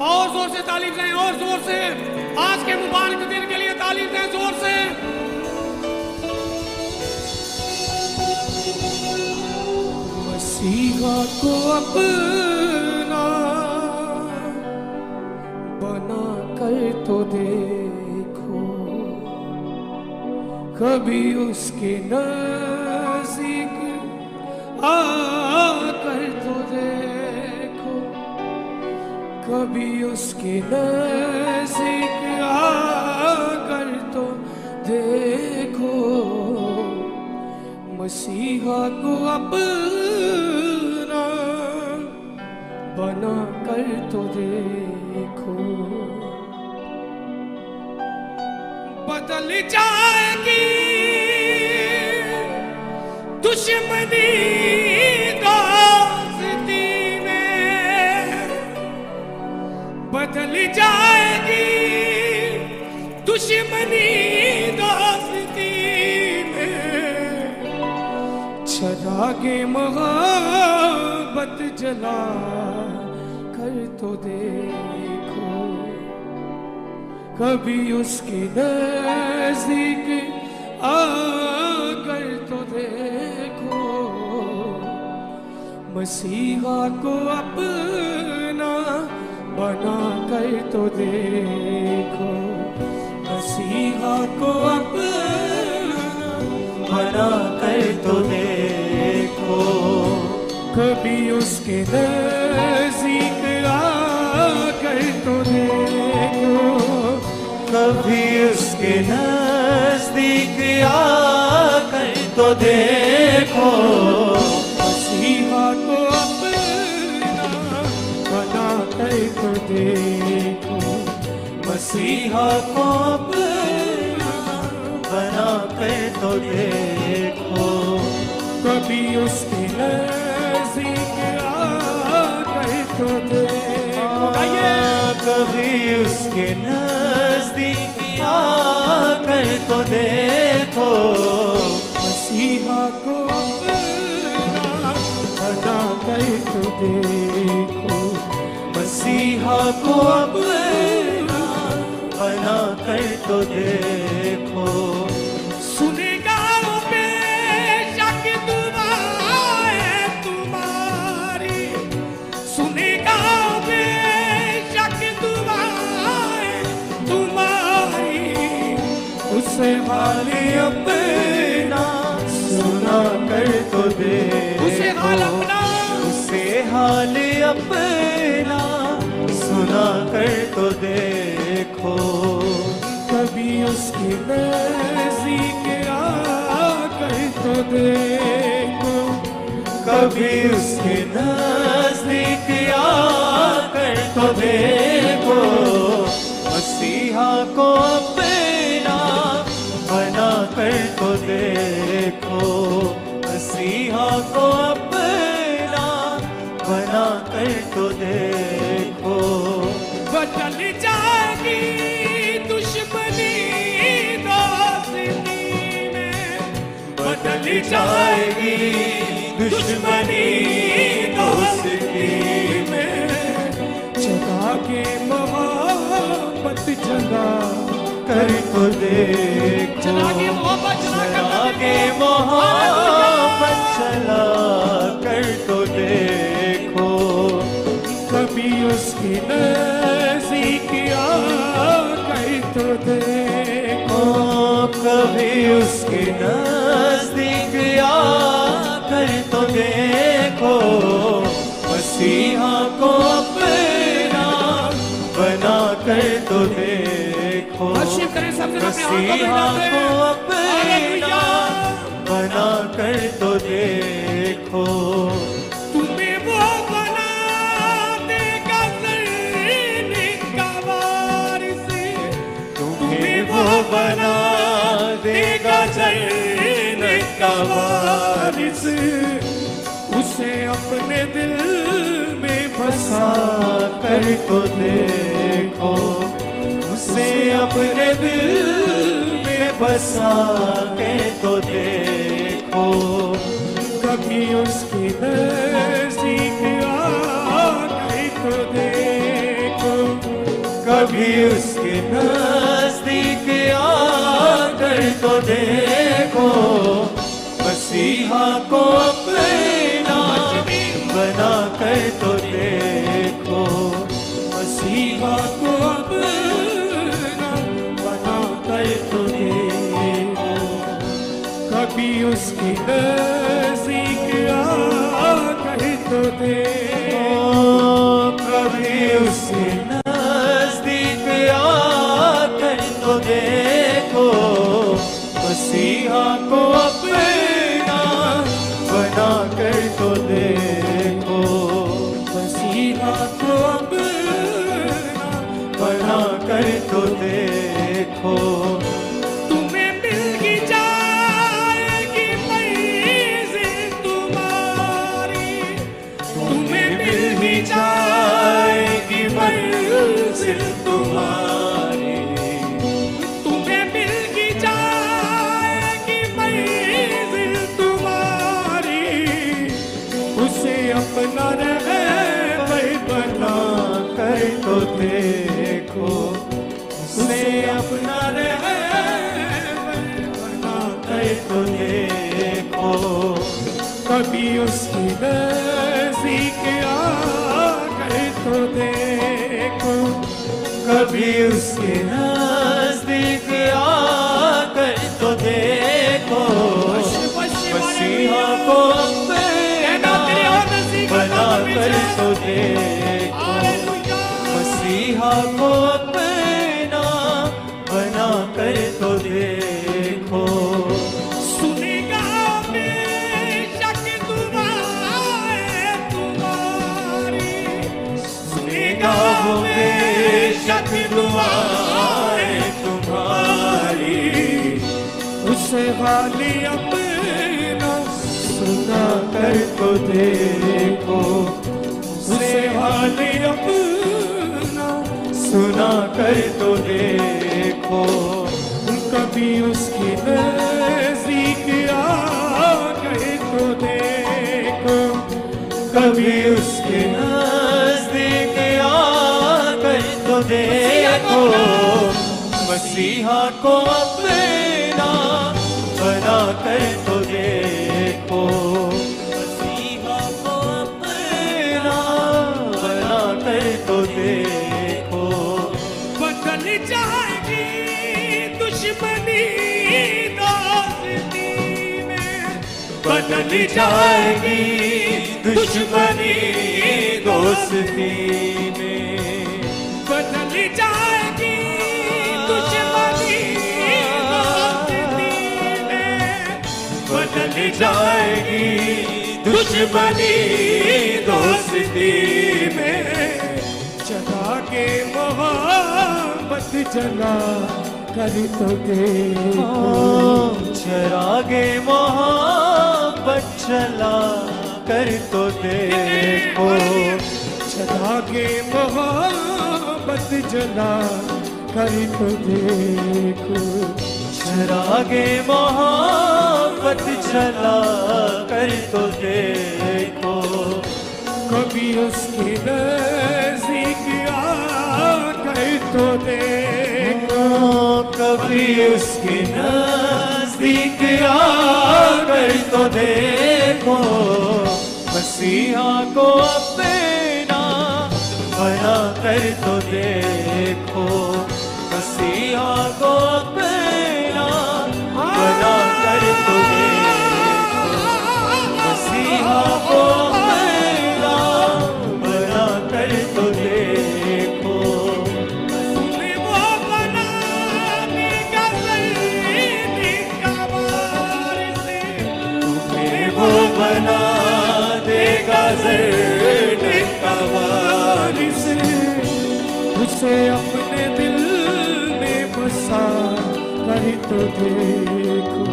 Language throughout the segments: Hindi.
और जोर से तालीम दें, और जोर से आज के मुबारक दिन के लिए तालीम दें जोर से। मसीहा को अपना बना कर तो देखो, कभी उसके नज़दीक आकर तो देखो, कभी उसके नज़दीक आकर तो देखो। मसीहा को अपना बना कर तो देखो, बदल जाएगी दुश्मनी दोस्ती में, बदल जाएगी दुश्मनी दोस्ती में। चरागे मोहब्बत जला कर तो देखो, कभी उसके नज़दीक आकर तो देखो। मसीहा को अपना बना कर तो देखो, मसीहा को अपना बना कर तो देखो, कभी उसके नज़दीक आकर तो देखो, कभी उसके नज़दीक आकर तो देखो। मसीहा को अपना बना कर तो देखो, मसीहा को अपना बना कर तो देखो, कभी उसके नज़दीक आकर तो देखो। कभी उसके नज़दीक आकर तो देखो। मसीहा को अपना बना कर तो देखो, मसीहा को अपना बना कर तो देखो। सुनेगा बेशक दुआएं तुम्हारी, सुनेगा बेशक दुआएं तुम्हारी। उसे हाले अपना सुना कर तो देखो, उसे हाल अपना, उसे हाले अपना सुना कर तो देखो। कभी उसके नज़दीक आकर तो देखो, कभी उसके नज़दीक आकर तो देखो। मसीहा को अपना बना कर तो देखो, मसीहा को अपना बना कर तो देखो। बदल जाएगी दुश्मनी दोस्ती में, बदल जाएगी दुश्मनी दोस्ती में। जगा के मोहब्बत जगा कर तो देखो, चला के मोहब्बत चला के मोहब्बत चला कर तो देखो। कभी उसके नज़दीक आकर तो देखो, कभी उसके नज़दीक आकर तो देखो। मसीहा को अपना बना कर तो देखो, वर्शिप करें सबसे अपने मसीहा हाथों को में अपना बना कर तो देखो। तुम्हें वो बना देगा ज़मीन का वारिस, तुम्हें वो बना देगा ज़मीन का वारिस। उसे अपने दिल में बसा कर तो देखो, उसे अपने दिल में बसा के तो देखो। कभी उसकी नज़दीक आ गई तो देखो, कभी उसके नजदीक आकर तो देखो, मसीहा को अपना बना कर तो देखो, मसीहा को अपना बना कर तो देखो। कभी उसकी नज़दीक आकर तो देखो, कभी उसके नजदीक आकर तो देखो, मसीहा को अपना बना कर तो देखो, मसीहा को अपना बना कर तो देखो। तुम्हें मिल ही जाएगी मंजिल तुम्हारी, तुम्हें मिल ही जाएगी मंजिल तुम्हारी, तुम्हें मिल ही जाएगी मंजिल तुम्हारी। उसे अपना रहबर बना कर तो देखो, उसे अपना रहबर बना कर तो देखो। कभी उसकी नज़दीक आकर तो देखो, कभी उसके नजदीक आकर तो देखो, मसीहा को अपना बना कर तो देखो, मसीहा को अपना बना कर तो देखो। सुनेगा बेशक दुआएं तुम्हारी, सुनेगा वो बेशक दुआएं तुम्हारी, उसे हाली अपना सुना कर तो देखो, उसे हाली अपना सुना कर तो देखो। कभी उसकी नज़दीक आकर तो देखो, कभी उसके नजदीक आकर तो देखो, मसीहा को अपना बना कर तो देखो, मसीहा को अपना बना कर तो देखो। बदल जाएगी दुश्मनी दोस्ती में, बदल जाएगी दुश्मनी दोस्ती में, बदल जाएगी दुश्मनी दोस्ती में, बदल जाएगी दुश्मनी दोस्ती में। जगा के मोहब्बत जला कर तो देखो, चरागे मोहब्बत चला कर तो देखो, जगा के मोहब्बत जला कर तो देखो, चरागे मोहब्बत चला कर तो देखो। कभी उसकी नज़दीक आकर तो देखो, कभी उसके नजदीक आकर तो देखो, मसीहा को अपना बना कर तो देखो, मसीहा को अपना बना कर तो देखो, मसीहा को अपना बना कर तो देखो। तुम्हें वो बनाने का देगा वारिस, तुम्हें वो बना देगा ज़र्द का वारिस, उसे अपने दिल में बसा कर तो देखो,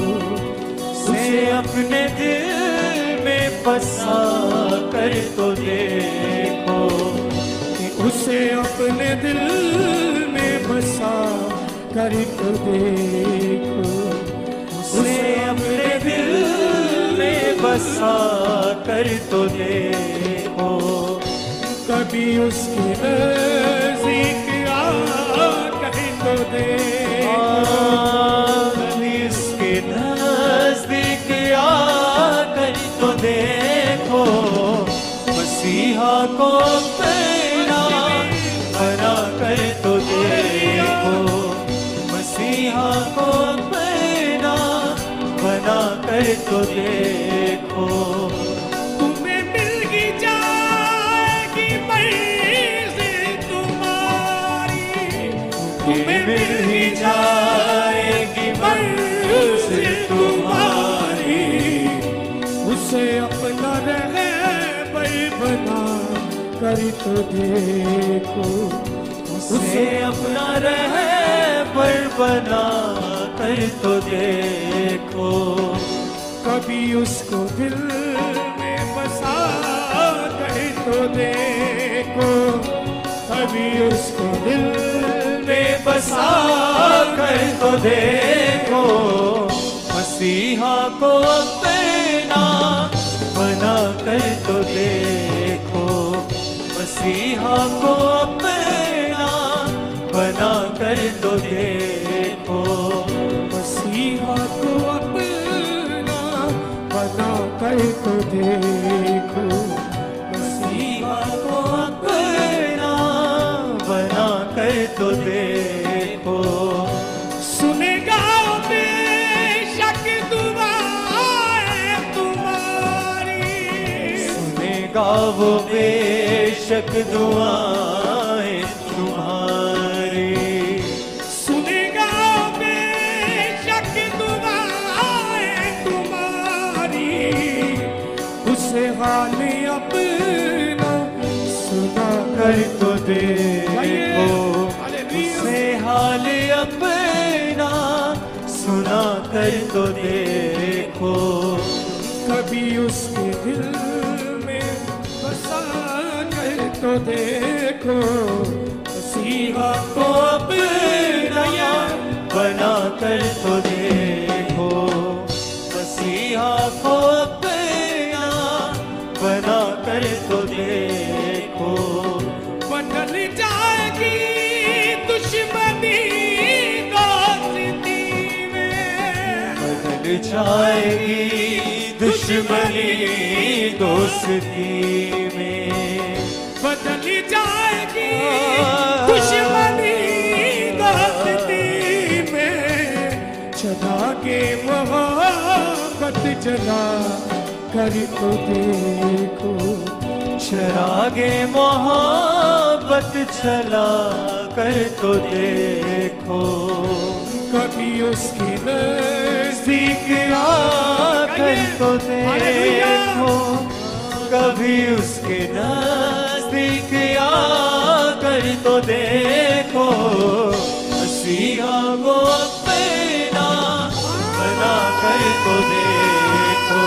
उसे अपने दिल में बसा कर तो देखो, कि उसे अपने दिल में बसा कर तो देखो, उसे अपने दिल में बसा कर तो देखो। कभी उसकी नज़दीक आ तो देखो। तुम्हें मिल ही जाएगी मर्ज़ी तुम्हारी, तुम्हें मिल ही जाएगी मर्ज़ी तुम्हारी। उसे अपना रहबर बना कर तो देखो, उसे अपना रहबर बना कर तो देखो। कभी उसको दिल में बसा कर तो देखो, कभी उसको दिल में बसा कर तो देखो। मसीहा को अपना बना कर तो देखो। मसीहा को अपना बना कर तो देखो। मसीहा को अपना बना कर तो देखो, मसीहा को अपना बना कर तो देखो। सुनेगा बेशक दुआएं तुम्हारी, सुनेगा वो बेशक दुआएं तुम्हारी। सुनेगा बेशक दुआएं तुम्हारी। उसे हाल अपना सुना कर तो देखो। हालेलुया। उसे हाल अपना सुना कर तो देखो। कभी उसके दिल में बसा कर तो देखो। मसीहा को अपना बना कर तो देखो। मसीहा को अपना बना कर तो देखो। बदल जाएगी दुश्मनी दोस्ती में, बदल जाएगी दुश्मनी दोस्ती में। बदल जाएगी दुश्मनी दोस्ती में। चला के मोहब्बत जला कर तो देखो, चरागे मोहब्बत चला कर तो देखो। कभी उसकी नज़दीक आकर तो देखो। कभी उसके नजदीक आकर तो देखो। मसीहा को अपना बना कर तो देखो।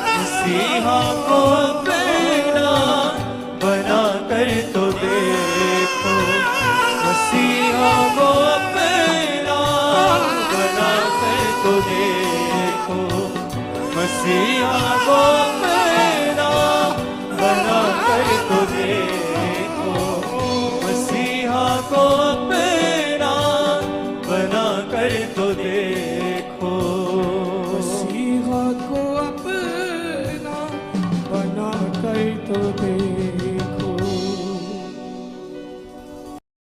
मसीहा को अपना बना कर तो देखो। मसीहा को अपना बना कर तो देखो। मसीहा को